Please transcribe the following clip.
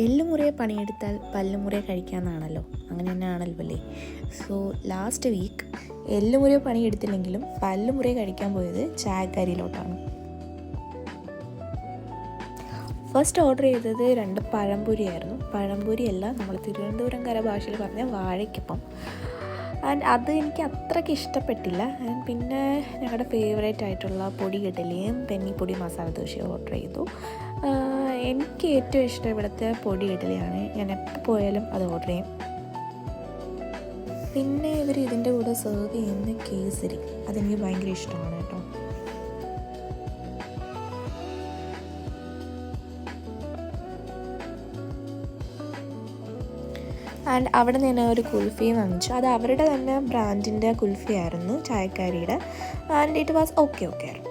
എല്ലുമുറിയെ പണിയെടുത്താൽ പല്ലുമുറിയെ കഴിക്കാമെന്നാണല്ലോ, അങ്ങനെ തന്നെ ആണല്ലോ അല്ലേ. സോ ലാസ്റ്റ് വീക്ക് എല്ലുമുറിയെ പണിയെടുത്തില്ലെങ്കിലും പല്ലുമുറിയെ കഴിക്കാൻ പോയത് ചായക്കാരിയിലോട്ടാണ്. ഫസ്റ്റ് ഓർഡർ ചെയ്തത് 2 പഴംപൊരിയായിരുന്നു. പഴംപൊരിയല്ല, നമ്മൾ തിരുവനന്തപുരംകാര ഭാഷയിൽ പറഞ്ഞ വാഴയ്ക്കപ്പം. ആൻഡ് അത് എനിക്ക് അത്രയ്ക്ക് ഇഷ്ടപ്പെട്ടില്ല. ആൻഡ് പിന്നെ ഞങ്ങളുടെ ഫേവറേറ്റ് ആയിട്ടുള്ള പൊടി ഇഡലിയും പെന്നിപ്പൊടി മസാല ദോശയും ഓർഡർ ചെയ്തു. എനിക്ക് ഏറ്റവും ഇഷ്ടം ഇവിടുത്തെ പൊടി ഇഡലിയാണ്. ഞാൻ എപ്പോൾ പോയാലും അത് ഓർഡർ ചെയ്യും. പിന്നെ ഇവർ ഇതിൻ്റെ കൂടെ സെർവ് ചെയ്യുന്ന കേസരി, അതെനിക്ക് ഭയങ്കര ഇഷ്ടമാണ് കേട്ടോ. ആൻഡ് അവിടെ നിന്ന് ഒരു കുൽഫിയും വാങ്ങിച്ചു. അത് അവരുടെ തന്നെ ബ്രാൻഡിൻ്റെ കുൽഫി ആയിരുന്നു, ചായക്കാരിയുടെ. ആൻഡ് ഇറ്റ് വാസ് ഓക്കെ ആയിരുന്നു.